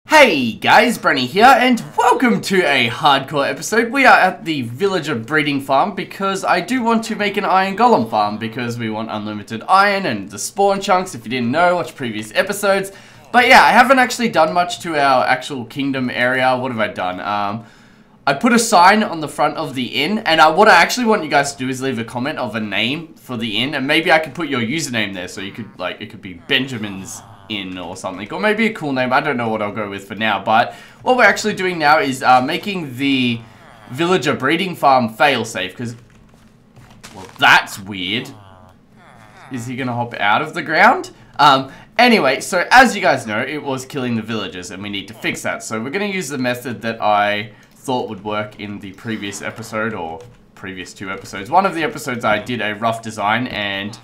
Hey guys, Brenny here, and welcome to a hardcore episode. We are at the villager breeding farm because I do want to make an iron golem farm because we want unlimited iron and the spawn chunks. If you didn't know, watch previous episodes. But yeah, I haven't actually done much to our actual kingdom area. What have I done? I put a sign on the front of the inn, and what I actually want you guys to do is leave a comment of a name for the inn, and maybe I could put your username there, so you could, like, it could be Benjamin's Inn or something, or maybe a cool name. I don't know what I'll go with for now, but what we're actually doing now is making the villager breeding farm failsafe, because, well, that's weird. Is he gonna hop out of the ground? Anyway, so as you guys know, it was killing the villagers, and we need to fix that. So we're gonna use the method that I thought would work in the previous episode, or previous two episodes. One of the episodes I did a rough design, and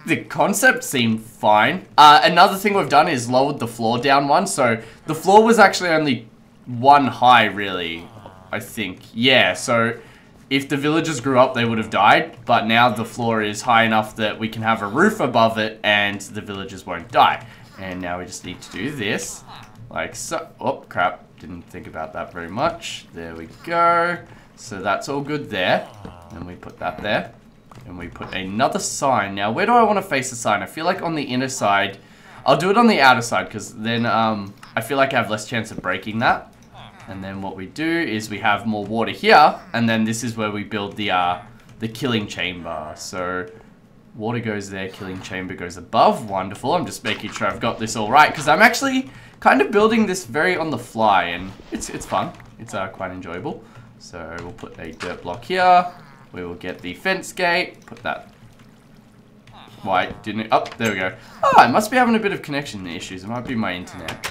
the concept seemed fine. Another thing we've done is lowered the floor down one, so the floor was actually only one high, really, I think. Yeah, so if the villagers grew up, they would have died, but now the floor is high enough that we can have a roof above it, and the villagers won't die. And now we just need to do this, like so. Oh, crap. Didn't think about that very much. There we go. So that's all good there. And we put that there. And we put another sign. Now, where do I want to face the sign? I feel like on the inner side. I'll do it on the outer side, because then I feel like I have less chance of breaking that. And then what we do is we have more water here. And then this is where we build the killing chamber. So water goes there, killing chamber goes above. Wonderful. I'm just making sure I've got this all right, because I'm actually kind of building this very on the fly, and it's fun. It's quite enjoyable. So we'll put a dirt block here. We will get the fence gate. Put that. Why didn't it? Oh, there we go. Oh, I must be having a bit of connection issues. It might be my internet.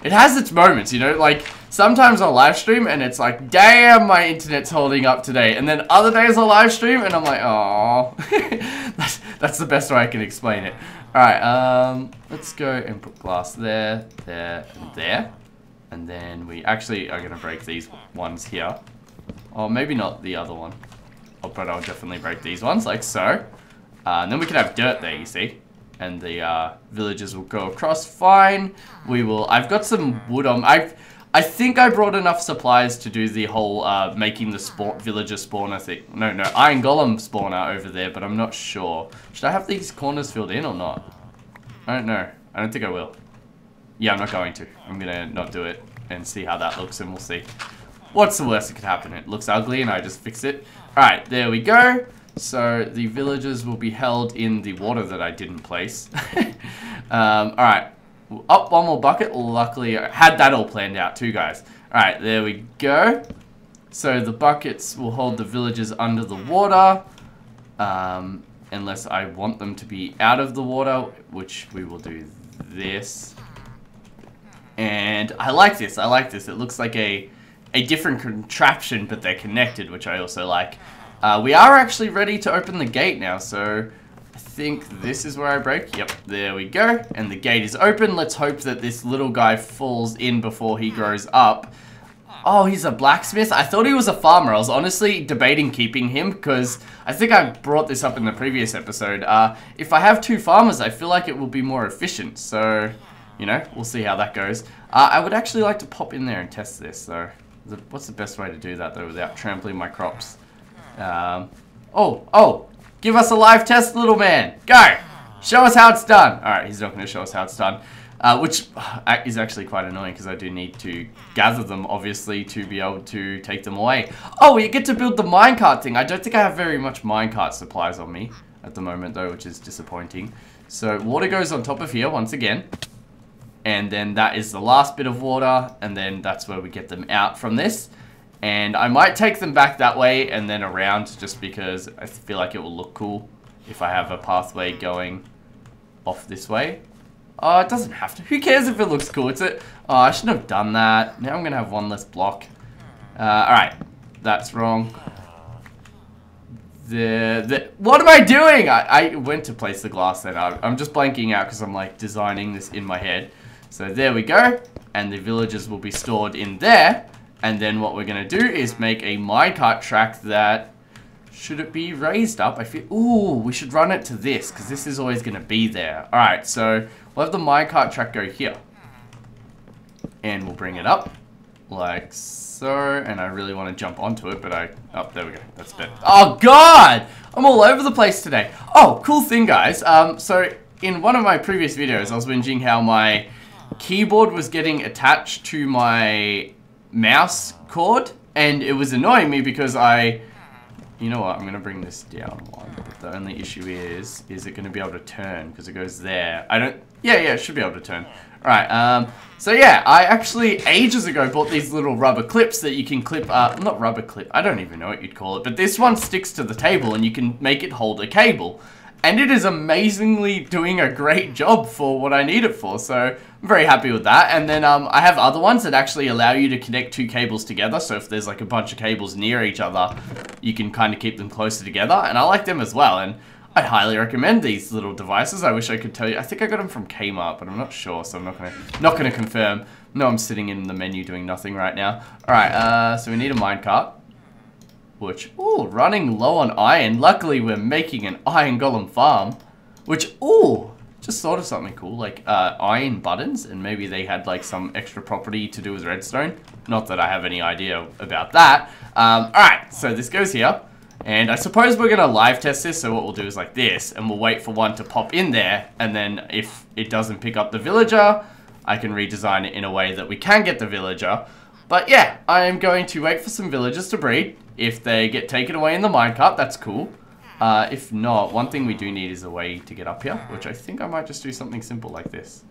It has its moments, you know. Like sometimes I'll live stream and it's like, damn, my internet's holding up today. And then other days I'll live stream and I'm like, oh, that's the best way I can explain it. All right, let's go and put glass there, there, and there. And then we actually are gonna break these ones here. Or maybe not the other one. Oh, but I'll definitely break these ones, like so. And then we can have dirt there, you see. And the villagers will go across fine. We will. I've got some wood on. I think I brought enough supplies to do the whole making the villager spawner thing. No, iron golem spawner over there, but I'm not sure. Should I have these corners filled in or not? I don't know. I don't think I will. Yeah, I'm not going to. I'm gonna not do it and see how that looks, and we'll see. What's the worst that could happen? It looks ugly and I just fix it. Alright, there we go. So the villagers will be held in the water that I didn't place. Alright. Up one more bucket. Luckily, I had that all planned out too, guys. Alright, there we go. So the buckets will hold the villagers under the water. Unless I want them to be out of the water, which we will do this. And I like this. I like this. It looks like a different contraption, but they're connected, which I also like. We are actually ready to open the gate now, so I think this is where I break. Yep, there we go. And the gate is open. Let's hope that this little guy falls in before he grows up. Oh, he's a blacksmith? I thought he was a farmer. I was honestly debating keeping him, because I think I brought this up in the previous episode. If I have two farmers, I feel like it will be more efficient, so, you know, we'll see how that goes. I would actually like to pop in there and test this, though. What's the best way to do that, though, without trampling my crops? Oh, give us a live test, little man. Go! Show us how it's done. Alright, he's not going to show us how it's done. Which is actually quite annoying, because I do need to gather them, obviously, to be able to take them away. Oh, we get to build the minecart thing. I don't think I have very much minecart supplies on me at the moment, though, which is disappointing. So, water goes on top of here, once again. And then that is the last bit of water, and then that's where we get them out from this. And I might take them back that way and then around, just because I feel like it will look cool if I have a pathway going off this way. Oh, it doesn't have to. Who cares if it looks cool? Oh, I shouldn't have done that. Now I'm going to have one less block. Alright, that's wrong. What am I doing? I went to place the glass then. I'm just blanking out because I'm like designing this in my head. So there we go. And the villagers will be stored in there. And then what we're going to do is make a minecart track that, should it be raised up? I feel, ooh, we should run it to this, because this is always going to be there. Alright, so we'll have the minecart track go here. And we'll bring it up like so. And I really want to jump onto it, but oh, there we go. That's better. Oh, God! I'm all over the place today. Oh, cool thing, guys. So in one of my previous videos, I was whinging how my keyboard was getting attached to my mouse cord. And it was annoying me because you know what, I'm going to bring this down one. The only issue is it going to be able to turn? Because it goes there. Yeah, it should be able to turn. Alright, so yeah, I actually ages ago bought these little rubber clips that you can clip, not rubber clip, I don't even know what you'd call it, but this one sticks to the table and you can make it hold a cable. And it is amazingly doing a great job for what I need it for, so I'm very happy with that. And then I have other ones that actually allow you to connect two cables together, so if there's like a bunch of cables near each other, you can kind of keep them closer together, and I like them as well. And I highly recommend these little devices. I wish I could tell you. I think I got them from Kmart, but I'm not sure, so I'm not gonna confirm. No, I'm sitting in the menu doing nothing right now. All right, so we need a minecart, which, ooh, running low on iron. Luckily, we're making an iron golem farm, which, ooh, just thought of something cool, like iron buttons, and maybe they had like some extra property to do with redstone. Not that I have any idea about that. All right, so this goes here. And I suppose we're going to live test this, so what we'll do is like this, and we'll wait for one to pop in there, and then if it doesn't pick up the villager, I can redesign it in a way that we can get the villager. But yeah, I am going to wait for some villagers to breed. If they get taken away in the minecart, that's cool. If not, one thing we do need is a way to get up here, which I think I might just do something simple like this.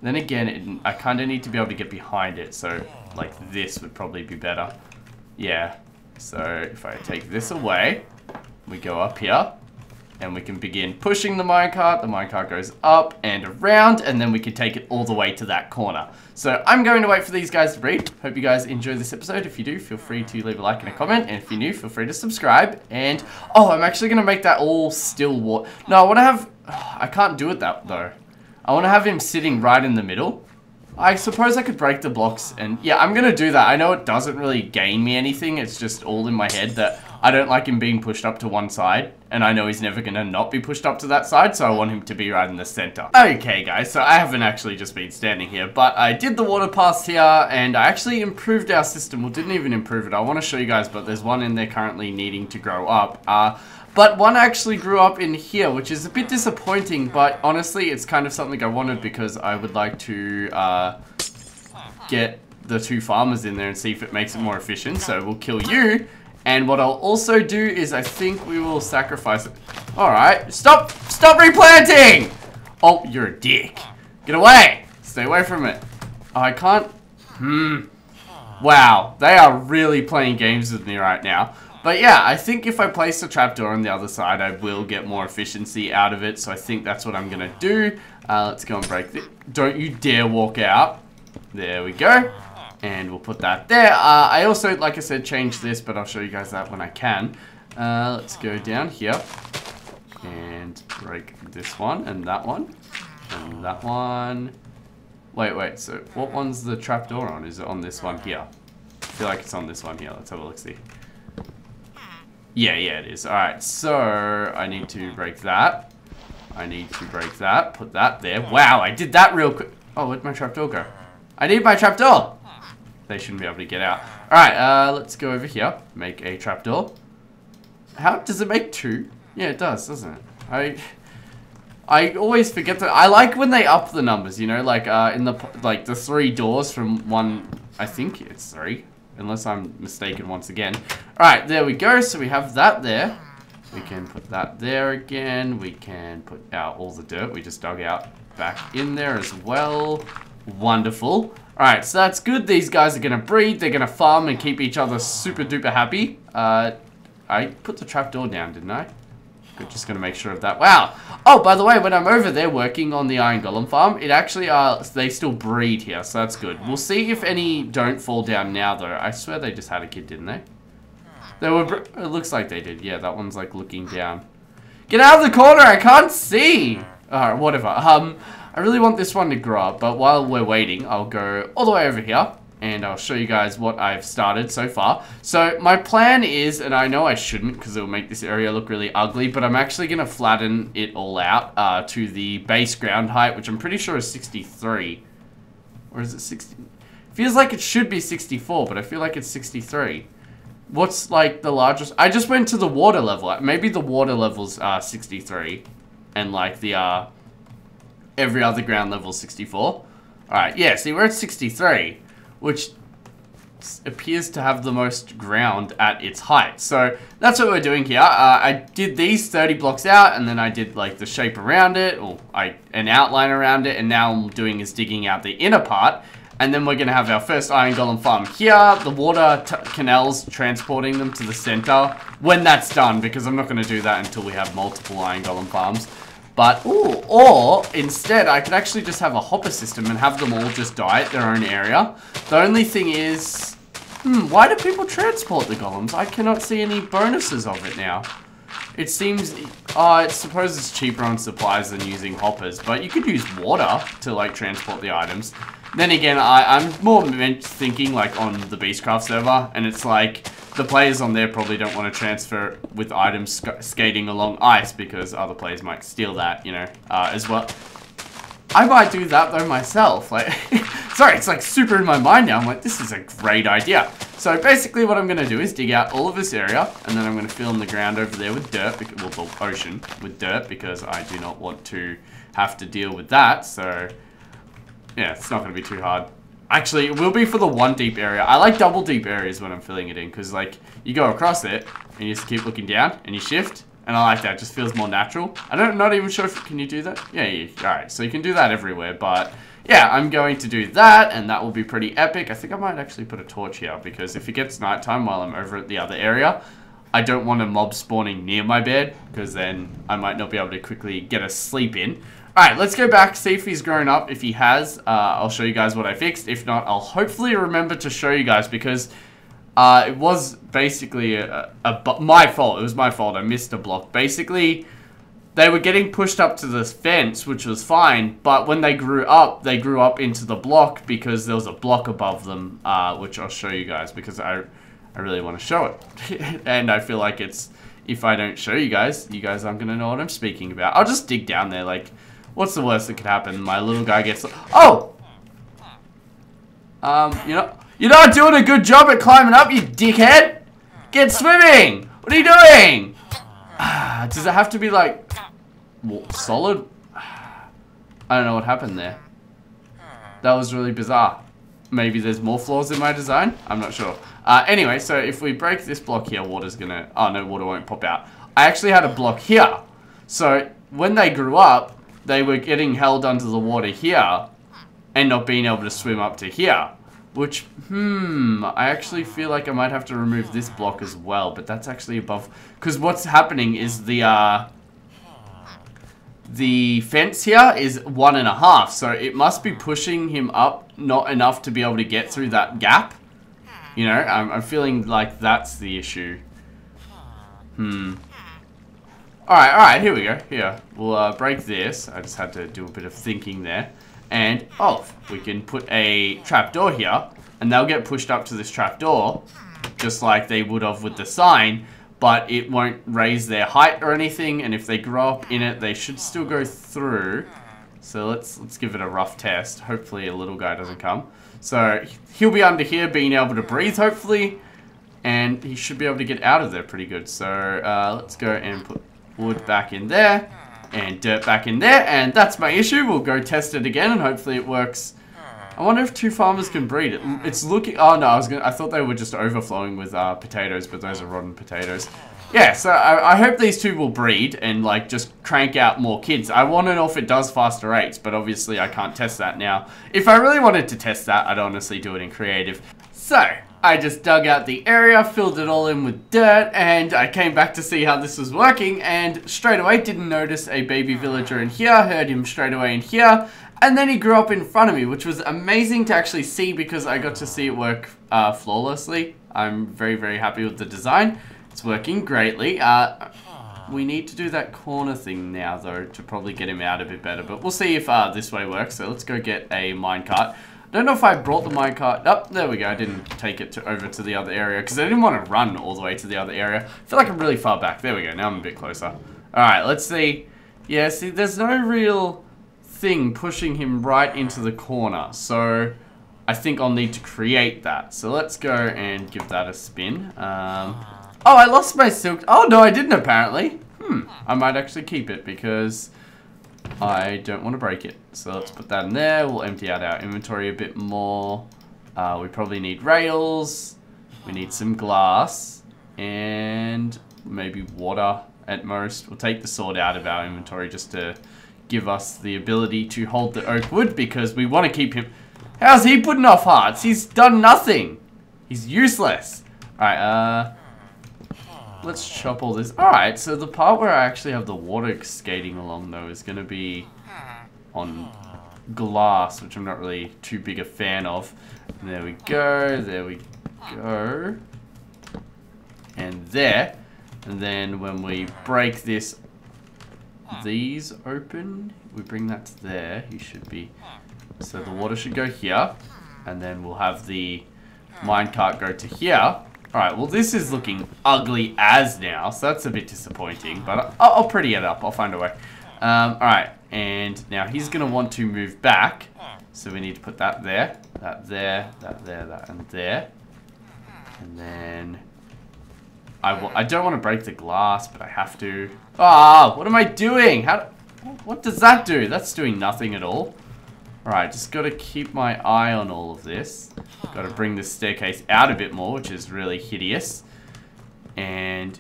Then again, I kind of need to be able to get behind it, so like this would probably be better. Yeah. So if I take this away, we go up here, and we can begin pushing the minecart goes up and around, and then we can take it all the way to that corner. So I'm going to wait for these guys to breed. Hope you guys enjoy this episode. If you do, feel free to leave a like and a comment, and if you're new, feel free to subscribe. And, oh, I'm actually going to make that all still water. No, I want to have, I can't do it that, though. I want to have him sitting right in the middle. I suppose I could break the blocks, and yeah, I'm gonna do that. I know it doesn't really gain me anything, it's just all in my head that I don't like him being pushed up to one side, and I know he's never gonna not be pushed up to that side, so I want him to be right in the center. Okay guys, so I haven't actually just been standing here, but I did the water pass here, and I actually improved our system. Well, didn't even improve it. I want to show you guys, but there's one in there currently needing to grow up. But one actually grew up in here, which is a bit disappointing, but honestly, it's kind of something I wanted because I would like to get the two farmers in there and see if it makes it more efficient. So we'll kill you. And what I'll also do is I think we will sacrifice it. All right, stop replanting. Oh, you're a dick. Get away. Stay away from it. Oh, I can't. Wow, they are really playing games with me right now. But yeah, I think if I place the trapdoor on the other side, I will get more efficiency out of it. So I think that's what I'm going to do. Let's go and break this. Don't you dare walk out. There we go. And we'll put that there. I also, like I said, changed this, but I'll show you guys that when I can. Let's go down here. And break this one and that one. And that one. Wait. So what one's the trapdoor on? Is it on this one here? I feel like it's on this one here. Let's have a look-see. Yeah, it is. Alright, so I need to break that. I need to break that. Put that there. Wow, I did that real quick. Oh, where'd my trapdoor go? I need my trapdoor. They shouldn't be able to get out. Alright, let's go over here. Make a trapdoor. How does it make two? Yeah, it does, doesn't it? I always forget that. I like when they up the numbers, you know, like in the the 3 doors from one. I think it's 3. Unless I'm mistaken once again. Alright, there we go. So we have that there. We can put that there again. We can put out all the dirt we just dug out back in there as well. Wonderful. Alright, so that's good. These guys are going to breed. They're going to farm and keep each other super duper happy. I put the trapdoor down, didn't I? Good, just going to make sure of that. Wow. Oh, by the way, when I'm over there working on the Iron Golem farm, it actually, they still breed here, so that's good. We'll see if any don't fall down now, though. I swear they just had a kid, didn't they? They were, it looks like they did. Yeah, that one's, like, looking down. Get out of the corner, I can't see! Alright, whatever. I really want this one to grow up, but while we're waiting, I'll go all the way over here. And I'll show you guys what I've started so far. So my plan is, and I know I shouldn't because it'll make this area look really ugly, but I'm actually going to flatten it all out to the base ground height, which I'm pretty sure is 63. Or is it 60? Feels like it should be 64, but I feel like it's 63. What's like the largest? I just went to the water level. Maybe the water levels are 63. And like the every other ground level 64. Alright, yeah, see we're at 63. Which appears to have the most ground at its height. So that's what we're doing here. I did these 30 blocks out, and then I did like the shape around it, or an outline around it, and now I'm doing is digging out the inner part. And then we're going to have our first iron golem farm here, the water canals transporting them to the center when that's done, because I'm not going to do that until we have multiple iron golem farms. But, ooh, or instead I could actually just have a hopper system and have them all just die at their own area. The only thing is, why do people transport the golems? I cannot see any bonuses of it now. It seems, I suppose it's cheaper on supplies than using hoppers, but you could use water to like transport the items. Then again, I'm more thinking like on the Beastcraft server, and it's like the players on there probably don't want to transfer with items skating along ice because other players might steal that, you know, as well. I might do that though myself. Like, sorry, it's like super in my mind now. I'm like, this is a great idea. So basically what I'm going to do is dig out all of this area, and then I'm going to fill in the ground over there with dirt, well, the ocean with dirt, because I do not want to have to deal with that. So yeah, it's not going to be too hard. Actually, it will be for the one deep area. I like double deep areas when I'm filling it in, because like you go across it and you just keep looking down and you shift, and I like that. It just feels more natural. Not even sure if can you do that. Yeah, alright, so you can do that everywhere, but yeah, I'm going to do that, and that will be pretty epic. I think I might actually put a torch here, because if it gets nighttime while I'm over at the other area, I don't want a mob spawning near my bed, because then I might not be able to quickly get a sleep in. Alright, let's go back, see if he's grown up. If he has, I'll show you guys what I fixed. If not, I'll hopefully remember to show you guys, because it was basically my fault. It was my fault. I missed a block. Basically, they were getting pushed up to this fence, which was fine, but when they grew up into the block because there was a block above them, which I'll show you guys, because I really want to show it. And I feel like if I don't show you guys aren't going to know what I'm speaking about. I'll just dig down there, like, what's the worst that could happen? My little guy gets... Oh! You're not doing a good job at climbing up, you dickhead! Get swimming! What are you doing? Does it have to be, like, solid? I don't know what happened there. That was really bizarre. Maybe there's more flaws in my design? I'm not sure. Anyway, so if we break this block here, water's gonna... Oh, no, water won't pop out. I actually had a block here. So, when they grew up, they were getting held under the water here and not being able to swim up to here. Which, I actually feel like I might have to remove this block as well, but that's actually above... Because what's happening is the fence here is 1.5, so it must be pushing him up not enough to be able to get through that gap. You know, I'm feeling like that's the issue. Alright, here we go. Here, we'll break this. I just had to do a bit of thinking there. And, we can put a trapdoor here, and they'll get pushed up to this trapdoor, just like they would have with the sign, but it won't raise their height or anything, and if they grow up in it, they should still go through. So let's give it a rough test. Hopefully a little guy doesn't come. So he'll be under here being able to breathe, hopefully, and he should be able to get out of there pretty good. So let's go and put wood back in there. And dirt back in there, and that's my issue. We'll go test it again, and hopefully it works. I wonder if two farmers can breed. It's looking... Oh, no, I thought they were just overflowing with potatoes, but those are rotten potatoes. Yeah, so I hope these two will breed and, like, just crank out more kids. I want to know if it does faster rates, but obviously I can't test that now. If I really wanted to test that, I'd honestly do it in creative. So, I just dug out the area, filled it all in with dirt, and I came back to see how this was working, and straight away didn't notice a baby villager in here, heard him straight away in here, and then he grew up in front of me, which was amazing to actually see because I got to see it work flawlessly. I'm very, very happy with the design. It's working greatly. We need to do that corner thing now, though, to probably get him out a bit better, but we'll see if this way works, so let's go get a minecart. I don't know if I brought the minecart. Oh, there we go. I didn't take it over to the other area because I didn't want to run all the way to the other area. I feel like I'm really far back. There we go. Now I'm a bit closer. All right, let's see. Yeah, see, there's no real thing pushing him right into the corner. So I think I'll need to create that. So let's go and give that a spin. Oh, I lost my silk. Oh, no, I didn't apparently. I might actually keep it because I don't want to break it. So let's put that in there. We'll empty out our inventory a bit more. We probably need rails. We need some glass. And maybe water at most. We'll take the sword out of our inventory just to give us the ability to hold the oak wood because we want to keep him. How's he putting off hearts? He's done nothing. He's useless. Alright, let's chop all this. Alright, so the part where I actually have the water skating along, though, is going to be on glass, which I'm not really too big a fan of. And there we go. There we go. And there. And then when we break this, these open, we bring that to there. He should be. So the water should go here. And then we'll have the minecart go to here. Alright, well this is looking ugly as now, so that's a bit disappointing, but I'll pretty it up, I'll find a way. Alright, and now he's going to want to move back, so we need to put that there, that there, that there, that and there. And then, I don't want to break the glass, but I have to. Ah, what am I doing? What does that do? That's doing nothing at all. Alright, just got to keep my eye on all of this. Got to bring this staircase out a bit more, which is really hideous. And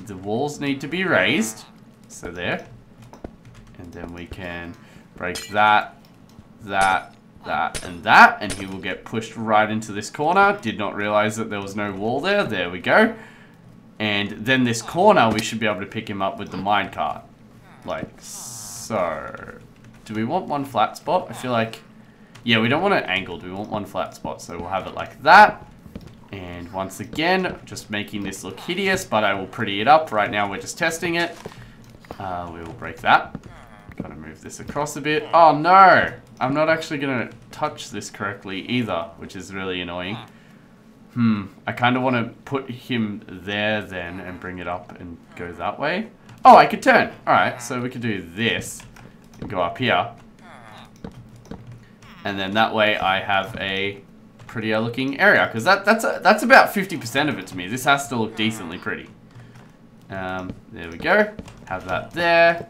the walls need to be raised. So there. And then we can break that, that, that, and that. And he will get pushed right into this corner. Did not realize that there was no wall there. There we go. And then this corner, we should be able to pick him up with the minecart. Like so. Do we want one flat spot? I feel like, yeah, we don't want it angled. We want one flat spot. So we'll have it like that. And once again, just making this look hideous, but I will pretty it up. Right now, we're just testing it. We will break that. Gotta move this across a bit. Oh, no. I'm not actually going to touch this correctly either, which is really annoying. I kind of want to put him there then and bring it up and go that way. Oh, I could turn. All right, so we could do this. And go up here. And then that way I have a prettier looking area. Because that's about 50% of it to me. This has to look decently pretty. There we go. Have that there.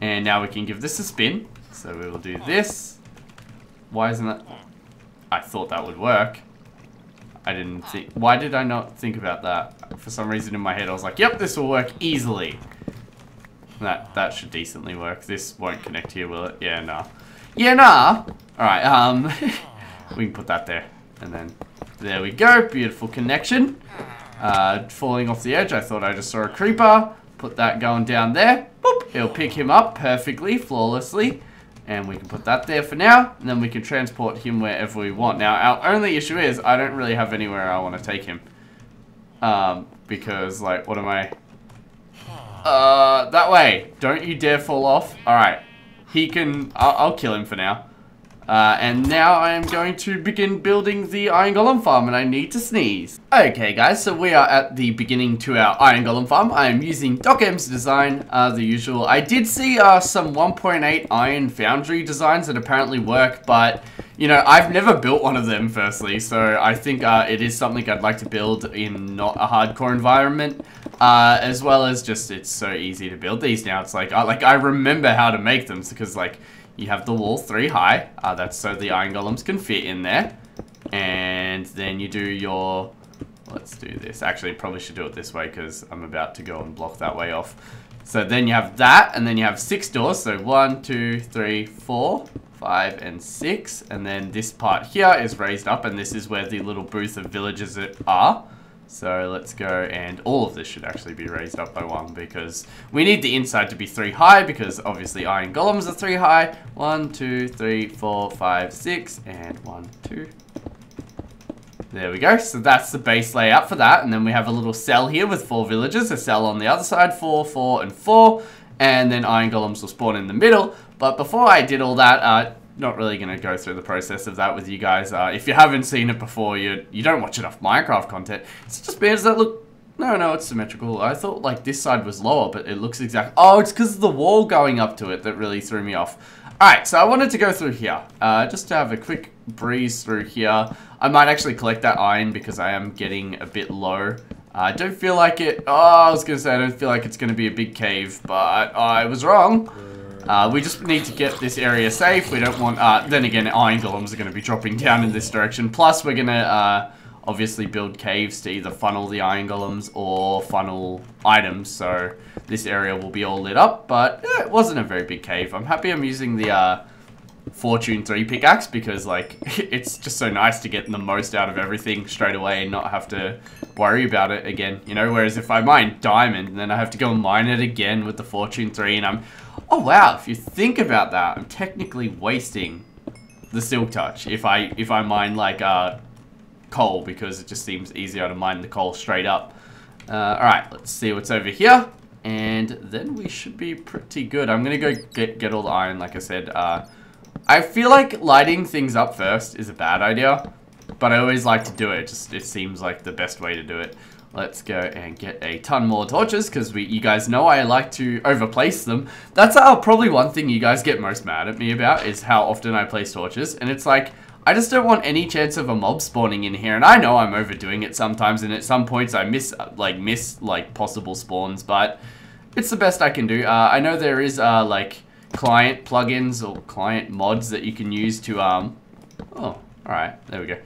And now we can give this a spin. So we will do this. Why isn't that? I thought that would work. I didn't think. Why did I not think about that? For some reason in my head I was like, yep, this will work easily. That should decently work. This won't connect here, will it? Yeah, nah. Yeah, nah! Alright, we can put that there. And then, there we go. Beautiful connection. Falling off the edge, I thought I just saw a creeper. Put that going down there. Boop! It'll pick him up perfectly, flawlessly. And we can put that there for now. And then we can transport him wherever we want. Now, our only issue is, I don't really have anywhere I want to take him. Because, like, what am I... that way. Don't you dare fall off. Alright. He can... I'll kill him for now. And now I am going to begin building the Iron Golem farm, and I need to sneeze. Okay, guys, so we are at the beginning to our Iron Golem farm. I am using DocM's design, the usual. I did see some 1.8 iron foundry designs that apparently work, but, you know, I've never built one of them, firstly, so I think it is something I'd like to build in not a hardcore environment. As well as just, it's so easy to build these now. It's like I remember how to make them, because, like, you have the wall 3 high. That's so the iron golems can fit in there. And then you do your... Let's do this. Actually, probably should do it this way, because I'm about to go and block that way off. So then you have that, and then you have 6 doors. So 1, 2, 3, 4, 5, and 6. And then this part here is raised up, and this is where the little booth of villagers are. So let's go, and all of this should actually be raised up by 1, because we need the inside to be 3 high, because obviously iron golems are 3 high. 1, 2, 3, 4, 5, 6, and 1, 2. There we go. So that's the base layout for that, and then we have a little cell here with 4 villagers, a cell on the other side, 4, 4, and 4, and then iron golems will spawn in the middle. But before I did all that, not really going to go through the process of that with you guys. If you haven't seen it before, you don't watch enough Minecraft content. It's just bad. Does that look... No, it's symmetrical. I thought, like, this side was lower, but it looks exact... Oh, it's because of the wall going up to it that really threw me off. Alright, so I wanted to go through here, just to have a quick breeze through here. I might actually collect that iron because I am getting a bit low. I don't feel like it, I was gonna say I don't feel like it's gonna be a big cave, but I was wrong. We just need to get this area safe. We don't want, then again, iron golems are gonna be dropping down in this direction. Plus, we're gonna, obviously build caves to either funnel the iron golems or funnel items, so this area will be all lit up, but it wasn't a very big cave. I'm happy I'm using the Fortune 3 pickaxe because, like, it's just so nice to get the most out of everything straight away and not have to worry about it again, you know, whereas if I mine diamond, then I have to go and mine it again with the Fortune 3, and I'm, oh wow, if you think about that, I'm technically wasting the Silk Touch if I mine, like, coal, because it just seems easier to mine the coal straight up. Alright, let's see what's over here, and then we should be pretty good. I'm gonna go get all the iron, like I said. I feel like lighting things up first is a bad idea, but I always like to do it. It seems like the best way to do it. Let's go and get a ton more torches, because you guys know I like to overplace them. That's probably one thing you guys get most mad at me about, is how often I place torches, and it's like, I just don't want any chance of a mob spawning in here, and I know I'm overdoing it sometimes, and at some points I miss possible spawns, but it's the best I can do. I know there is, like, client plugins or client mods that you can use to, oh, alright, there we go.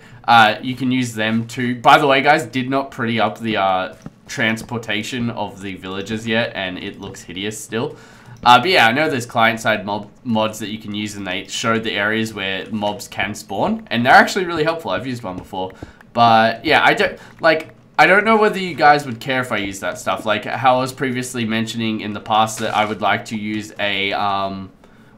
You can use them to, by the way, guys, did not pretty up the, transportation of the villagers yet, and it looks hideous still. But yeah, I know there's client-side mods that you can use, and they show the areas where mobs can spawn, and they're actually really helpful. I've used one before, but yeah, I don't know whether you guys would care if I use that stuff. Like how I was previously mentioning in the past that I would like to use a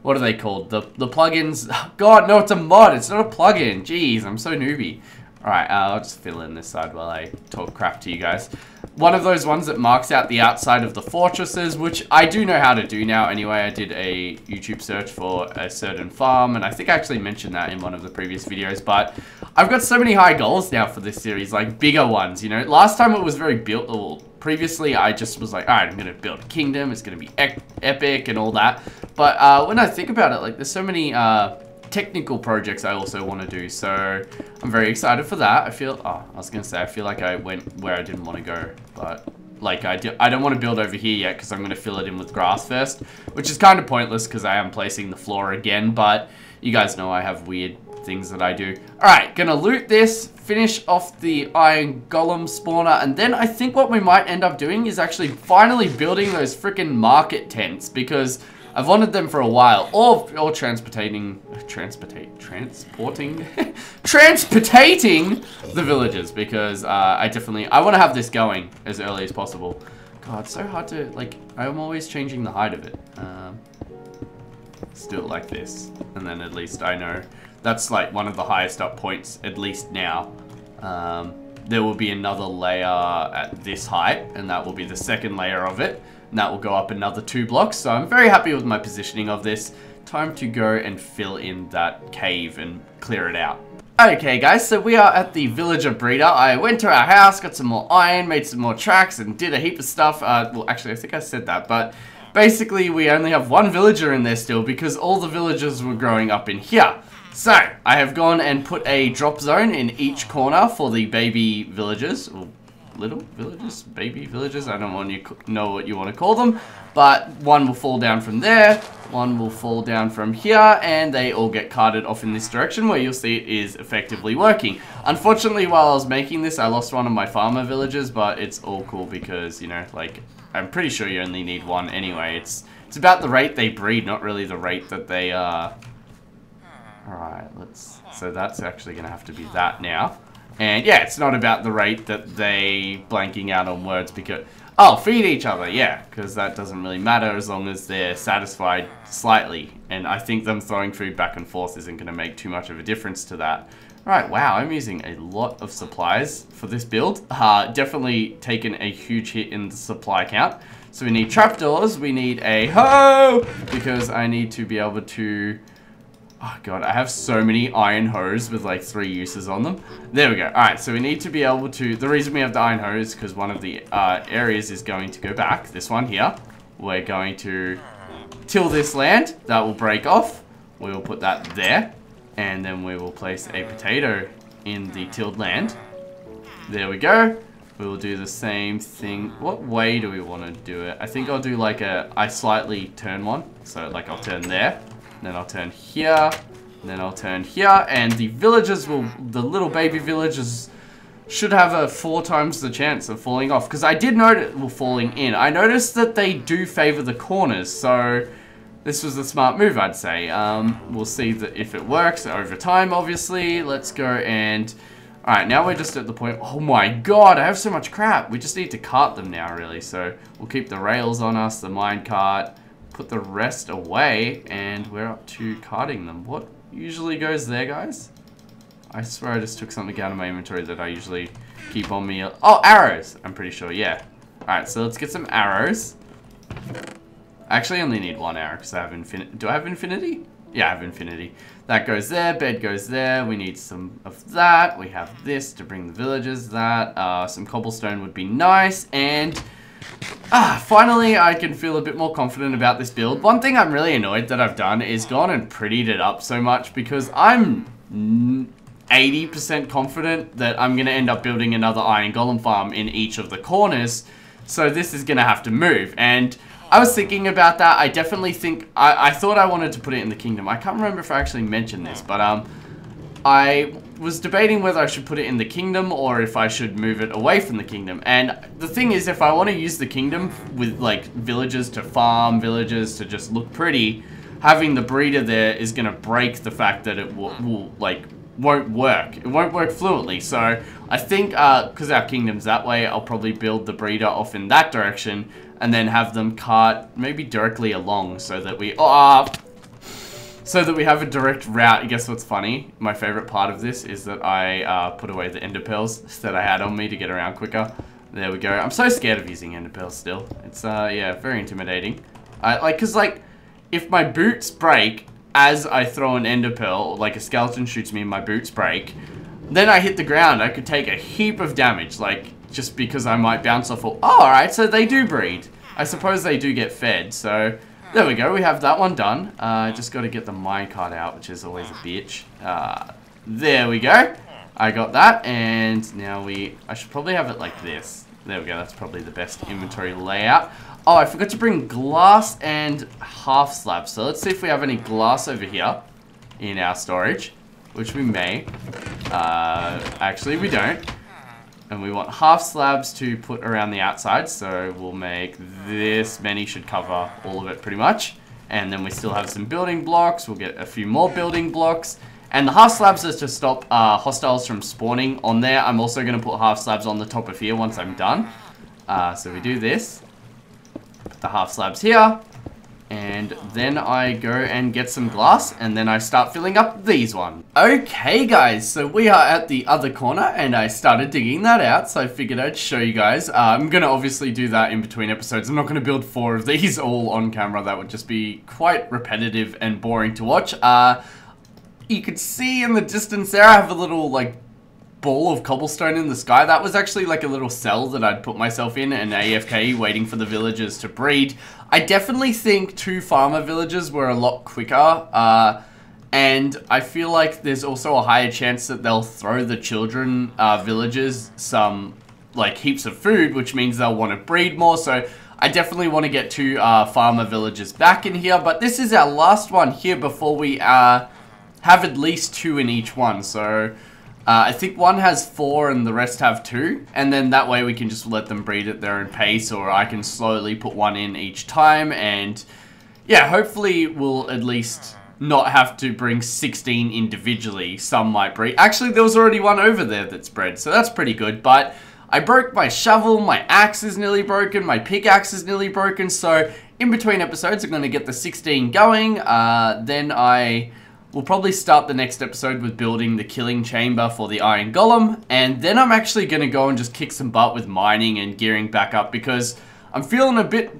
what are they called? The plugins. God, no, it's a mod. It's not a plugin. Jeez, I'm so newbie. Alright, I'll just fill in this side while I talk crap to you guys. One of those ones that marks out the outside of the fortresses, which I do know how to do now anyway. I did a YouTube search for a certain farm, and I think I actually mentioned that in one of the previous videos, but I've got so many high goals now for this series, like bigger ones, you know. Last time it was very built, previously I just was like, alright, I'm going to build a kingdom, it's going to be epic and all that. But when I think about it, like there's so many technical projects I also want to do, so I'm very excited for that. I feel, I was gonna say, I feel like I went where I didn't want to go, but like I don't want to build over here yet because I'm going to fill it in with grass first, which is kind of pointless because I am placing the floor again, but you guys know I have weird things that I do. Alright, gonna loot this, finish off the iron golem spawner, and then I think what we might end up doing is actually finally building those freaking market tents, because I've wanted them for a while, or transporting the villagers, because I want to have this going as early as possible. God, it's so hard to, like, I'm always changing the height of it. Let's do it like this, and then at least I know that's like one of the highest up points, at least now. There will be another layer at this height, and that will be the second layer of it. And that will go up another 2 blocks, so I'm very happy with my positioning of this. Time to go and fill in that cave and clear it out. Okay guys, so we are at the villager breeder. I went to our house, got some more iron, made some more tracks, and did a heap of stuff. Well, actually, I think I said that, but basically we only have 1 villager in there still because all the villagers were growing up in here. So, I have gone and put a drop zone in each corner for the baby villagers, or little villagers, baby villagers, I don't know what you want to call them, but one will fall down from there, one will fall down from here, and they all get carted off in this direction where you'll see it is effectively working. Unfortunately, while I was making this, I lost one of my farmer villagers, but it's all cool because, you know, like, I'm pretty sure you only need 1 anyway. It's about the rate they breed, not really the rate that they, Alright, so that's actually going to have to be that now. And yeah, it's not about the rate that they blanking out on words because, oh, feed each other, yeah, because that doesn't really matter as long as they're satisfied slightly. And I think them throwing food back and forth isn't going to make too much of a difference to that. Alright, wow, I'm using a lot of supplies for this build. Definitely taken a huge hit in the supply count. So we need trapdoors, we need a hoe, because I need to be able to... Oh god, I have so many iron hose with like 3 uses on them. There we go. Alright, so we need to be able to... The reason we have the iron hose is because one of the areas is going to go back. This one here. We're going to till this land. That will break off. We will put that there. And then we will place a potato in the tilled land. There we go. We will do the same thing. What way do we want to do it? I think I'll do like I slightly turn one. So like I'll turn there, then I'll turn here, then I'll turn here. And the villagers the little baby villagers should have a 4 times the chance of falling off. Because I did notice, falling in. I noticed that they do favor the corners. So this was a smart move, I'd say. We'll see if it works over time, obviously. Let's go and... Alright, now we're just at the point... Oh my god, I have so much crap. We just need to cart them now, really. So we'll keep the rails on us, the minecart, put the rest away, and we're up to carting them. What usually goes there, guys? I swear I just took something out of my inventory that I usually keep on me. Oh, arrows! I'm pretty sure, yeah. Alright, so let's get some arrows. I actually only need 1 arrow because I have infinity. Do I have infinity? Yeah, I have infinity. That goes there, bed goes there. We need some of that. We have this to bring the villagers. That, some cobblestone would be nice. And, finally I can feel a bit more confident about this build. One thing I'm really annoyed that I've done is gone and prettied it up so much because I'm 80% confident that I'm going to end up building another iron golem farm in each of the corners. So this is going to have to move. And I was thinking about that. I definitely think... I thought I wanted to put it in the kingdom. I can't remember if I actually mentioned this, but I was debating whether I should put it in the kingdom or if I should move it away from the kingdom. And the thing is, if I want to use the kingdom with, like, villagers to farm, villagers to just look pretty, having the breeder there is going to break the fact that it will won't work. It won't work fluently. So I think, because our kingdom's that way, I'll probably build the breeder off in that direction and then have them cart maybe directly along so that we have a direct route. I guess what's funny, my favorite part of this is that I put away the ender pearls that I had on me to get around quicker. There we go. I'm so scared of using ender pearls still. It's yeah, very intimidating. Cause if my boots break as I throw an ender pearl, like a skeleton shoots me and my boots break, then I hit the ground, I could take a heap of damage, just because I might bounce off. Oh, alright, so they do breed. I suppose they do get fed, so there we go, we have that one done. Just got to get the minecart out, which is always a bitch. There we go. I got that, and now I should probably have it like this. There we go, that's probably the best inventory layout. Oh, I forgot to bring glass and half slabs. So let's see if we have any glass over here in our storage, which we may. Actually, we don't. And we want half slabs to put around the outside, so we'll make this many, should cover all of it pretty much. And then we still have some building blocks. We'll get a few more building blocks. And the half slabs is to stop hostiles from spawning on there. I'm also going to put half slabs on the top of here once I'm done. So we do this. Put the half slabs here. And then I go and get some glass, and then I start filling up these ones. Okay guys, so we are at the other corner, and I started digging that out, so I figured I'd show you guys. I'm going to obviously do that in between episodes. I'm not going to build 4 of these all on camera. That would just be quite repetitive and boring to watch. You could see in the distance there, I have a little, ball of cobblestone in the sky. That was actually like a little cell that I'd put myself in and AFK waiting for the villagers to breed. I definitely think 2 farmer villages were a lot quicker, and I feel like there's also a higher chance that they'll throw the children villagers some heaps of food, which means they'll want to breed more. So I definitely want to get 2 farmer villages back in here, but this is our last one here before we have at least 2 in each one. So I think one has 4 and the rest have 2, and then that way we can just let them breed at their own pace, or I can slowly put 1 in each time, and yeah, hopefully we'll at least not have to bring 16 individually. Some might breed. Actually, there was already one over there that's bred, so that's pretty good, but I broke my shovel, my axe is nearly broken, my pickaxe is nearly broken, so in between episodes I'm going to get the 16 going, then we'll probably start the next episode with building the killing chamber for the iron golem, and then I'm actually going to go and just kick some butt with mining and gearing back up, because I'm feeling a bit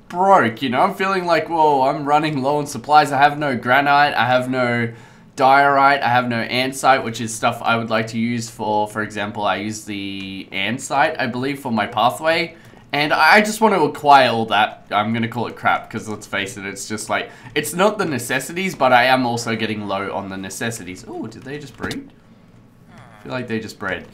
broke, you know? I'm feeling like, whoa, I'm running low on supplies. I have no granite, I have no diorite, I have no andesite, which is stuff I would like to use for example, I use the andesite, I believe, for my pathway, And I just want to acquire all that. I'm going to call it crap, because let's face it, it's just like, it's not the necessities, but I am also getting low on the necessities. Oh, did they just breed? I feel like they just bred.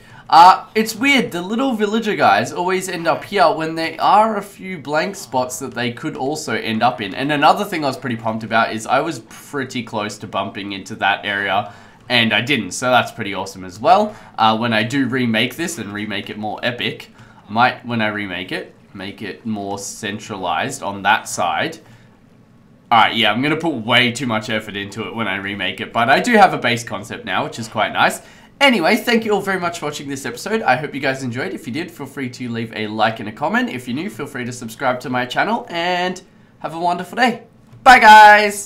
It's weird, the little villager guys always end up here when there are a few blank spots that they could also end up in. And another thing I was pretty pumped about is I was pretty close to bumping into that area, and I didn't, so that's pretty awesome as well. When I do remake this and remake it more epic, might, when I remake it, make it more centralized on that side. Alright, yeah, I'm going to put way too much effort into it when I remake it, but I do have a base concept now, which is quite nice. Anyway, thank you all very much for watching this episode. I hope you guys enjoyed. If you did, feel free to leave a like and a comment. If you're new, feel free to subscribe to my channel, and have a wonderful day. Bye, guys!